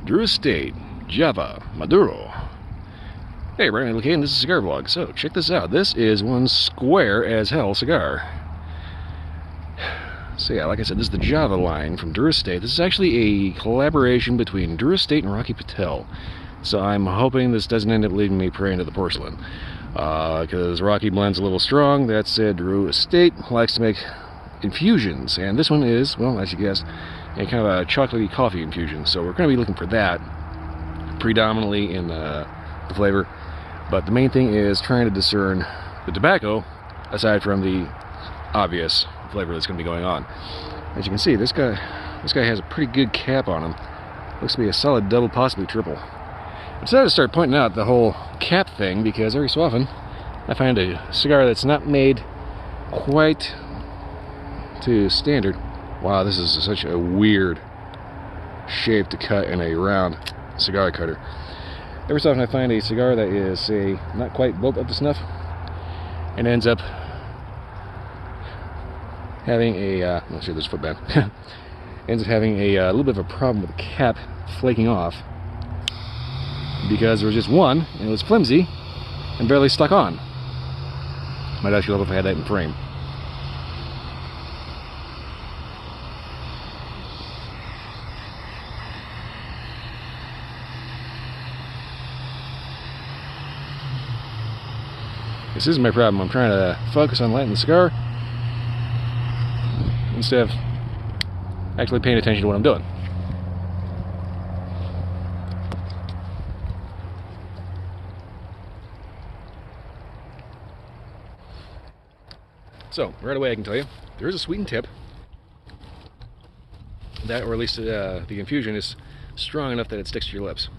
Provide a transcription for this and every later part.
Drew Estate, Java, Maduro. Hey, Brian McCain, and this is Cigar Vlog. So, check this out. This is one square as hell cigar. So yeah, like I said, this is the Java line from Drew Estate. This is actually a collaboration between Drew Estate and Rocky Patel. So I'm hoping this doesn't end up leading me prey into the porcelain. Because Rocky blends a little strong. That said, Drew Estate likes to make infusions. And this one is, well, as you guessed, a kind of a chocolatey coffee infusion. So we're going to be looking for that predominantly in the flavor. But the main thing is trying to discern the tobacco aside from the obvious flavor that's going to be going on. As you can see, this guy has a pretty good cap on him. Looks to be a solid double, possibly triple. I decided to start pointing out the whole cap thing because every so often I find a cigar that's not made quite to standard. Wow, this is such a weird shape to cut in a round cigar cutter. Every so often I find a cigar that is, say, not quite built up to snuff and ends up having a, let's see, there's a footband. Ends up having a little bit of a problem with the cap flaking off because there was just one and it was flimsy and barely stuck on. Might actually love if I had that in frame. This is my problem. I'm trying to focus on lighting the cigar instead of actually paying attention to what I'm doing. So, right away I can tell you, there is a sweetened tip. That, or at least the infusion, is strong enough that it sticks to your lips.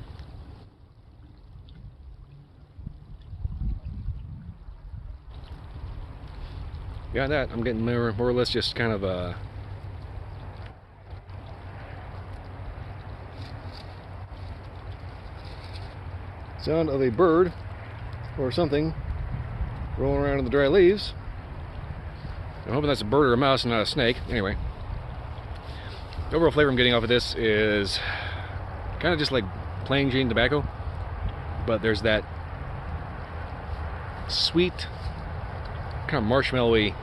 Beyond that, I'm getting more or less just kind of a sound of a bird or something rolling around in the dry leaves. I'm hoping that's a bird or a mouse and not a snake. Anyway, the overall flavor I'm getting off of this is kind of just like plain Jane tobacco, but there's that sweet, kind of marshmallowy,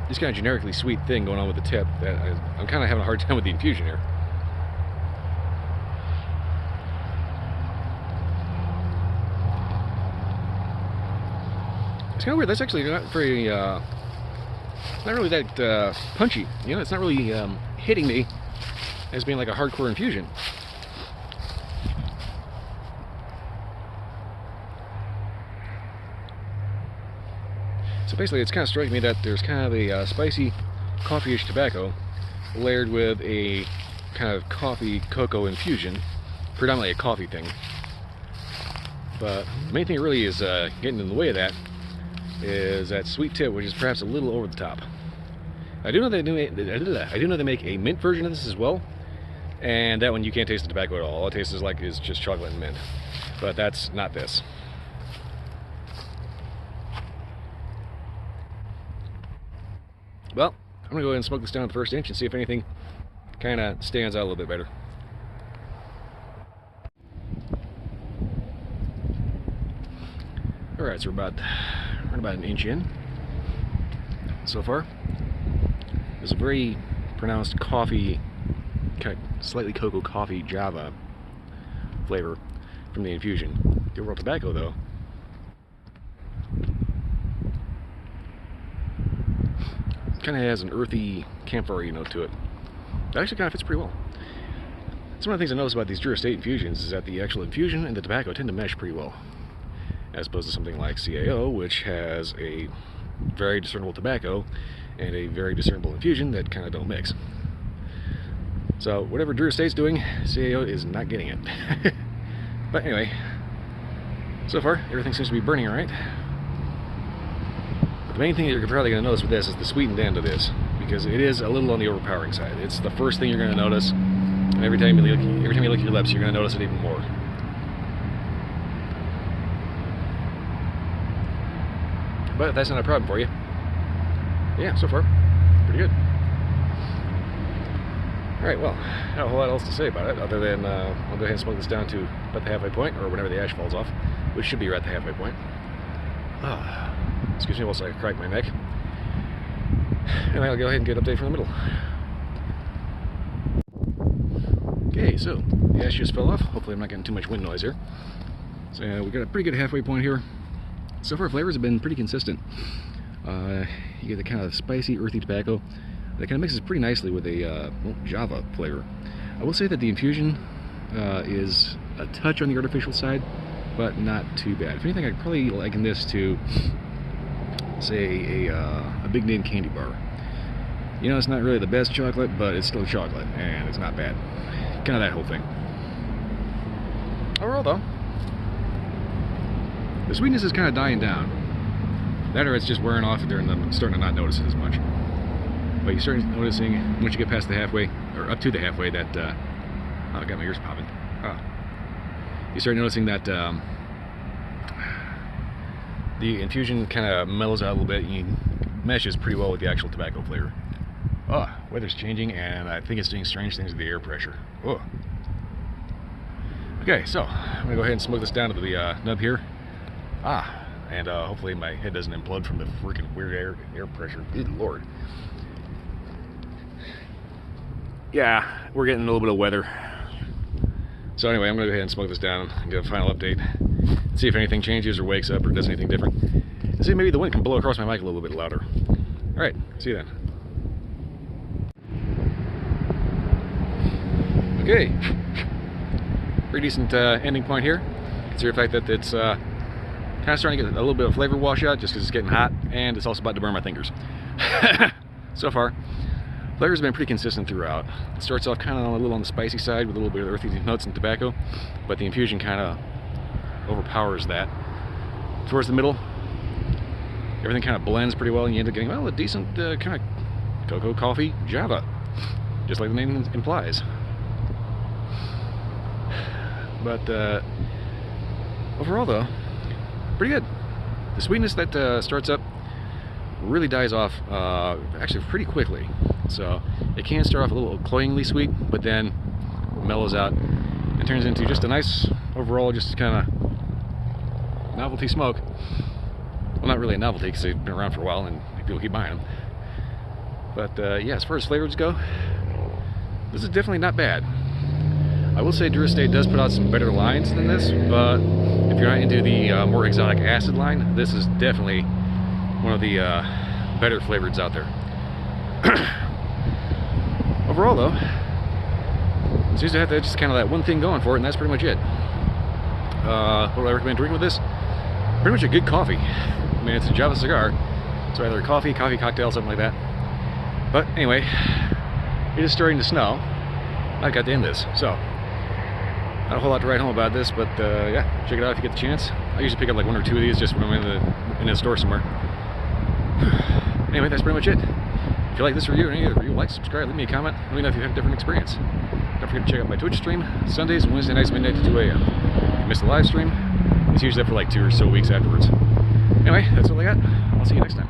just kind of generically sweet thing going on with the tip that I'm kind of having a hard time with the infusion here. It's kind of weird. That's actually not very, not really that punchy. You know, it's not really hitting me as being like a hardcore infusion. So basically, it's kind of striking me that there's kind of a spicy, coffee-ish tobacco layered with a kind of coffee cocoa infusion, predominantly a coffee thing. But the main thing that really is getting in the way of that is that sweet tip, which is perhaps a little over the top. I do know they make a mint version of this as well, and that one you can't taste the tobacco at all. All it tastes is just chocolate and mint, but that's not this. Well, I'm gonna go ahead and smoke this down the first inch and see if anything kind of stands out a little bit better. All right, so we're about an inch in so far. There's a very pronounced coffee, kind of slightly cocoa coffee Java flavor from the infusion. The overall tobacco, though, kind of has an earthy, campfire note to it. That actually kind of fits pretty well. That's one of the things I notice about these Drew Estate infusions is that the actual infusion and the tobacco tend to mesh pretty well, as opposed to something like CAO, which has a very discernible tobacco and a very discernible infusion that kind of don't mix. So whatever Drew Estate's doing, CAO is not getting it. But anyway, so far everything seems to be burning all right. But the main thing that you're probably going to notice with this is the sweetened end of this, because it is a little on the overpowering side. It's the first thing you're going to notice, and every time you lick your lips, you're going to notice it even more. But if that's not a problem for you, yeah, so far, pretty good. Alright, well, not a whole lot else to say about it, other than I'll go ahead and smoke this down to about the halfway point, or whenever the ash falls off, which should be right at the halfway point. Excuse me whilst I crack my neck. And I'll go ahead and get an update from the middle. Okay, so the ash just fell off. Hopefully I'm not getting too much wind noise here. So we got a pretty good halfway point here. So far flavors have been pretty consistent. You get the kind of spicy, earthy tobacco that kind of mixes pretty nicely with a Java flavor. I will say that the infusion is a touch on the artificial side, but not too bad. If anything, I'd probably liken this to, say, a big name candy bar. You know, it's not really the best chocolate, but it's still chocolate, and it's not bad. Kind of that whole thing. Overall, though, the sweetness is kind of dying down. That or it's just wearing off, and I'm starting to not notice it as much. But you start noticing, once you get past the halfway, or up to the halfway, that, oh, I got my ears popping. Oh. You start noticing that the infusion kind of mellows out a little bit, and meshes pretty well with the actual tobacco flavor. Oh, weather's changing, and I think it's doing strange things with the air pressure. Oh. Okay, so I'm gonna go ahead and smoke this down to the nub here. And hopefully my head doesn't implode from the freaking weird air pressure. Good lord. Yeah, we're getting a little bit of weather. So anyway, I'm gonna go ahead and smoke this down and get a final update. See if anything changes or wakes up or does anything different. And see if maybe the wind can blow across my mic a little bit louder. Alright, see you then. Okay. Pretty decent ending point here. Consider the fact that it's kind of starting to get a little bit of flavor wash out just because it's getting hot, and it's also about to burn my fingers. So far, flavor's been pretty consistent throughout. It starts off kind of a little on the spicy side with a little bit of earthy notes and tobacco, but the infusion kind of overpowers that. Towards the middle, everything kind of blends pretty well, and you end up getting, well, a decent kind of cocoa, coffee, Java, just like the name implies. But overall, though, pretty good. The sweetness that starts up really dies off actually pretty quickly. So it can start off a little cloyingly sweet, but then mellows out and turns into just a nice overall, just kind of novelty smoke. Well, not really a novelty because they've been around for a while and people keep buying them. But yeah, as far as flavors go, this is definitely not bad. I will say Durastate does put out some better lines than this, but if you're not into the more exotic acid line, this is definitely one of the better flavors out there. Overall, though, it seems to have just kind of that one thing going for it, and that's pretty much it. What would I recommend drinking with this? Pretty much a good coffee. I mean, it's a Java cigar, so either coffee cocktail, something like that. But anyway, it is starting to snow. I got to end this, so not a whole lot to write home about this, but yeah, check it out if you get the chance. I usually pick up like one or two of these just when I'm in a store somewhere. Anyway, that's pretty much it. If you like this review or any other review, like, subscribe, leave me a comment. Let me know if you have a different experience. Don't forget to check out my Twitch stream Sundays and Wednesday nights, midnight to 2 a.m. If you missed the live stream, it's usually up for like 2 or so weeks afterwards. Anyway, that's all I got. I'll see you next time.